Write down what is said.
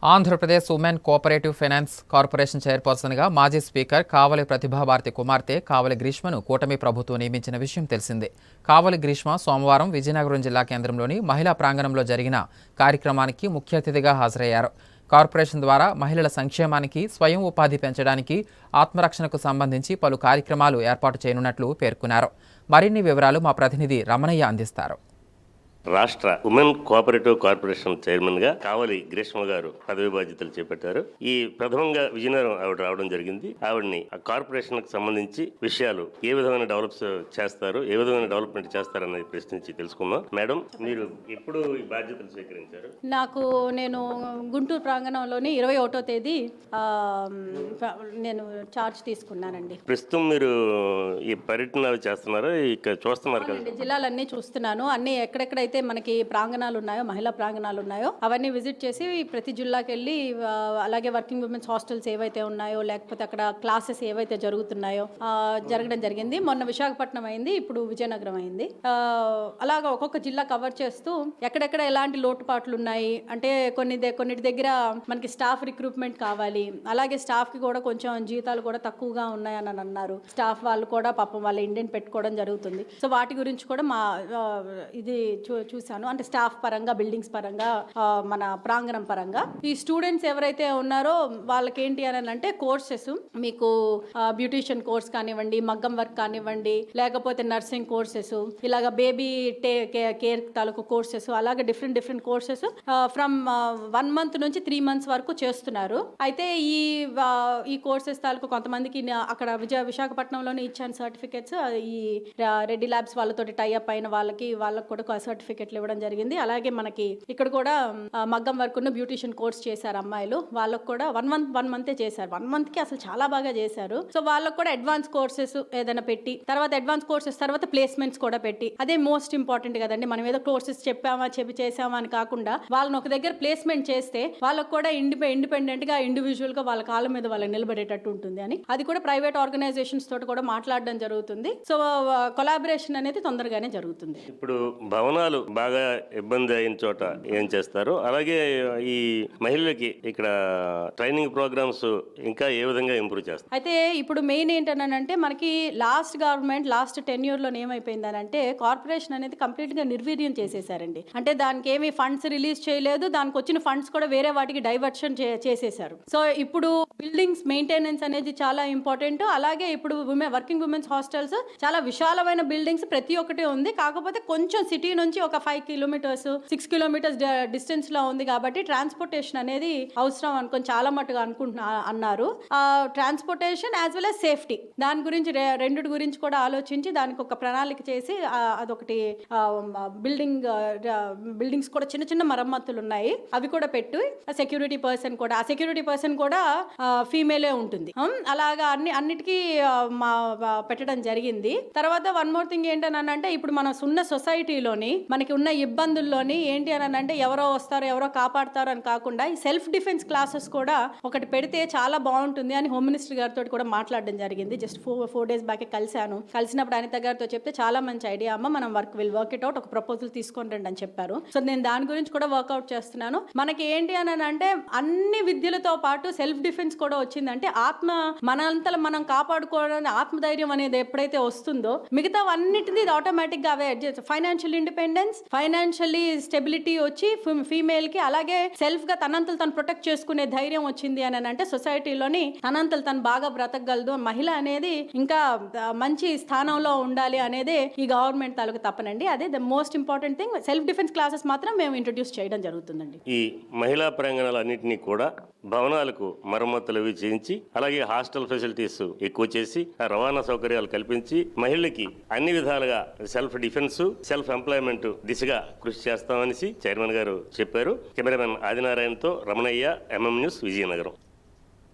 Andhra Pradesh women cooperative finance corporation చైర్పర్సన్గా మాజీ speaker కావలి ప్రతిభాభారతి కుమార్తె కావలి గ్రీష్మను కూటమి ప్రభుత్వం నియమించిన విషయం తెలిసిందే. కావలి గ్రీష్మ సోమవారం విజయనగరం జిల్లా కేంద్రంలోని మహిళా ప్రాంగణంలో జరిగిన కార్యక్రమానికి ముఖ్య అతిథిగా హాజరయ్యారు. కార్పొరేషన్ ద్వారా మహిళల సంక్షేమానికి, స్వయం ఉపాధి పెంచడానికి, ఆత్మరక్షణకు సంబంధించి పలు కార్యక్రమాలు ఏర్పాటు చేయనున్నట్లు పేర్కొన్నారు. మరిన్ని వివరాలు మా ప్రతినిధి రమణయ్య అందిస్తారు. రాష్ట్ర ఉమెన్ కోఆపరేటివ్ కార్పొరేషన్ చైర్మన్ గా కావలి గ్రీష్మ గారు పదవి బాధ్యతలు చేపట్టారు. ఈ ప్రథమంగా విజయనగరం ఆవిడ రావడం జరిగింది. ఆవిడని ఆ కార్పొరేషన్ కు సంబంధించి విషయాలు ఏ విధమైన చేస్తారు, ఏ విధమైన డెవలప్మెంట్ చేస్తారన్నది ప్రశ్నించి తెలుసుకుందాం. మేడం, మీరు ఎప్పుడు ఈ బాధ్యతలు స్వీకరించారు? నేను గుంటూరు ప్రాంగణంలోని 21వ తేదీ నేను ఛార్జ్ తీసుకున్నానండి. ప్రస్తుతం మీరు ఈ పర్యటన చేస్తున్నారా? ఇక్కడ చూస్తున్నారు కదా, జిల్లాలన్నీ చూస్తున్నాను. అన్ని ఎక్కడెక్కడైతే మనకి ప్రాంగణాలు ఉన్నాయో, మహిళా ప్రాంగణాలు ఉన్నాయో అవన్నీ విజిట్ చేసి ప్రతి జిల్లాకి వెళ్ళి, అలాగే వర్కింగ్ ఉమెన్స్ హాస్టల్స్ ఏవైతే ఉన్నాయో, లేకపోతే అక్కడ క్లాసెస్ ఏవైతే జరగడం జరిగింది. మొన్న విశాఖపట్నం అయింది, ఇప్పుడు విజయనగరం అయింది. అలాగా ఒక్కొక్క జిల్లా కవర్ చేస్తూ ఎక్కడెక్కడ ఎలాంటి లోటుపాట్లు ఉన్నాయి అంటే, కొన్నిటి దగ్గర మనకి స్టాఫ్ రిక్రూట్మెంట్ కావాలి, అలాగే స్టాఫ్ కి కూడా కొంచెం జీతాలు కూడా తక్కువగా ఉన్నాయని అన్నారు. స్టాఫ్ వాళ్ళు కూడా పాపం వాళ్ళ ఇండెంట్ పెట్టుకోవడం జరుగుతుంది. సో వాటి గురించి కూడా ఇది చూశాను. అంటే స్టాఫ్ పరంగా, బిల్డింగ్స్ పరంగా, మన ప్రాంగణం పరంగా. ఈ స్టూడెంట్స్ ఎవరైతే ఉన్నారో వాళ్ళకి ఏంటి అని అంటే, కోర్సెస్ మీకు బ్యూటిషియన్ కోర్స్ కానివ్వండి, మగ్గం వర్క్ కానివ్వండి, లేకపోతే నర్సింగ్ కోర్సెస్, ఇలాగ బేబీ కేర్ తాలూకు కోర్సెస్, అలాగే డిఫరెంట్ కోర్సెస్ ఫ్రమ్ 1 month నుంచి 3 months వరకు చేస్తున్నారు. అయితే ఈ కోర్సెస్ తాలూకు కొంతమందికి అక్కడ విశాఖపట్నంలోనే ఇచ్చాను సర్టిఫికెట్స్. ఈ రెడ్డి ల్యాబ్స్ వాళ్ళతోటి టైఅప్ అయిన వాళ్ళకి కూడా సర్టిఫికెట్లు ఇవ్వడం జరిగింది. అలాగే మనకి ఇక్కడ కూడా మగ్గం వర్క్ ఉన్న బ్యూటిషియన్ కోర్స్ చేశారు అమ్మాయిలు. వాళ్ళకు కూడా 1 month చేశారు. 1 month కి అసలు చాలా బాగా చేశారు. సో వాళ్ళకు కూడా అడ్వాన్స్ కోర్సెస్ ఏదైనా పెట్టి, తర్వాత అడ్వాన్స్ కోర్సెస్ తర్వాత ప్లేస్మెంట్స్ కూడా పెట్టి, అదే మోస్ట్ ఇంపార్టెంట్ కదండి. మనం ఏదో కోర్సెస్ చేసామా అని కాకుండా వాళ్ళని ఒక దగ్గర ప్లేస్మెంట్ చేస్తే వాళ్ళకు కూడా ఇండిపెండెంట్ గా, ఇండివిజువల్ గా వాళ్ళ కాళ్ళ మీద వాళ్ళు నిలబడేటట్టు ఉంటుంది అని, అది కూడా ప్రైవేట్ ఆర్గనైజేషన్స్ తోటి కూడా మాట్లాడడం జరుగుతుంది. సో కొలాబరేషన్ అనేది తొందరగానే జరుగుతుంది. ఇప్పుడు భవనాలు బాగా ఇబ్బంది అయిన చోట ఏం చేస్తారు, అలాగే ఈ మహిళలకి ఇక్కడ ట్రైనింగ్ ప్రోగ్రామ్స్ ఇంకా ఏ విధంగా ఇంప్రూవ్ చేస్తారు? అయితే ఇప్పుడు మెయిన్ ఏంటనంటే, మనకి లాస్ట్ టెన్యూర్ లో ఏమైపోయిందనంటే, కార్పొరేషన్ అనేది కంప్లీట్ గా నిర్వీర్యం చేసేసారండి. అంటే దానికి ఏమి ఫండ్స్ రిలీజ్ చేయలేదు, దానికి వచ్చిన ఫండ్స్ కూడా వేరే వాటికి డైవర్షన్ చేసేసారు. సో ఇప్పుడు బిల్డింగ్స్ మెయింటెనెన్స్ అనేది చాలా ఇంపార్టెంట్. అలాగే ఇప్పుడు వర్కింగ్ ఉమెన్స్ హాస్టల్స్ చాలా విశాలమైన బిల్డింగ్స్ ప్రతి ఒక్కటి ఉంది. కాకపోతే కొంచెం సిటీ నుంచి ఒక 5 kilometers 6 kilometers డిస్టెన్స్ లో ఉంది కాబట్టి ట్రాన్స్పోర్టేషన్ అనేది అవసరం అనుకొని చాలా మట్టుగా అన్నారు. Transportation as well as safety, దాని గురించి రెండిటి గురించి కూడా ఆలోచించి దానికి ఒక ప్రణాళిక చేసి, అదొకటి బిల్డింగ్స్ కూడా చిన్న మరమ్మతులు ఉన్నాయి, అవి కూడా పెట్టి ఆ సెక్యూరిటీ పర్సన్ కూడా ఫీమేలే ఉంటుంది. అలాగా అన్నిటికీ పెట్టడం జరిగింది. తర్వాత వన్ మోర్ థింగ్ ఏంటనంటే, ఇప్పుడు మనం ఉన్న సొసైటీలోని మనకి ఉన్న ఇబ్బందుల్లోని ఏంటి అని అంటే, ఎవరో వస్తారో ఎవరో కాపాడతారో అని కాకుండా ఈ సెల్ఫ్ డిఫెన్స్ క్లాసెస్ కూడా ఒకటి పెడితే చాలా బాగుంటుంది అని హోమ్ మినిస్టర్ గారితో కూడా మాట్లాడడం జరిగింది. జస్ట్ 4 days బ్యాక్ కలిసినప్పుడు అనిత గారితో చెప్తే, చాలా మంచి ఐడియా అమ్మ, మనం వర్క్ ఇట్ అవుట్, ఒక ప్రపోజల్ తీసుకొని రండి అని చెప్పారు. సో నేను దాని గురించి కూడా వర్కౌట్ చేస్తున్నాను. మనకి ఏంటి అని అంటే, అన్ని విద్యలతో పాటు సెల్ఫ్ డిఫెన్స్ కూడా వచ్చిందంటే, మనంతలో మనం కాపాడుకోవడానికి ఆత్మధైర్యం అనేది ఎప్పుడైతే వస్తుందో, మిగతా అన్నిటినీ ఆటోమేటిక్ గా అవే ఫైనాన్షియల్ ఇండిపెండెన్స్, ఫైనాన్షియల్లీ స్టెబిలిటీ వచ్చి ఫీమేల్ కి, అలాగే సెల్ఫ్ గా తనంతలు తను ప్రొటెక్ట్ చేసుకునే ధైర్యం వచ్చింది అని అంటే, సొసైటీలోని తనంతలు తను బాగా బ్రతకగలదు. మహిళ అనేది ఇంకా మంచి స్థానంలో ఉండాలి అనేది ఈ గవర్నమెంట్ తాలూకు తప్పనండి. అదే the most important thing. Self defence classes మాత్రం మేము ఇంట్రొడ్యూస్ చేయడం జరుగుతుందండి. ఈ మహిళా ప్రాంగణాలన్నింటినీ కూడా భవనాలకు మరమ్మతులు చేయించి, అలాగే హాస్టల్ ఫెసిలిటీస్ ఎక్కువ చేసి, రవాణా సౌకర్యాలు కల్పించి, మహిళలకి అన్ని విధాలుగా సెల్ఫ్ డిఫెన్స్, సెల్ఫ్ ఎంప్లాయ్మెంట్ దిశగా కృషి చేస్తామని చైర్మన్ గారు చెప్పారు. కెమెరామెన్ ఆదినారాయణతో రమణయ్య, MM న్యూస్, విజయనగరం.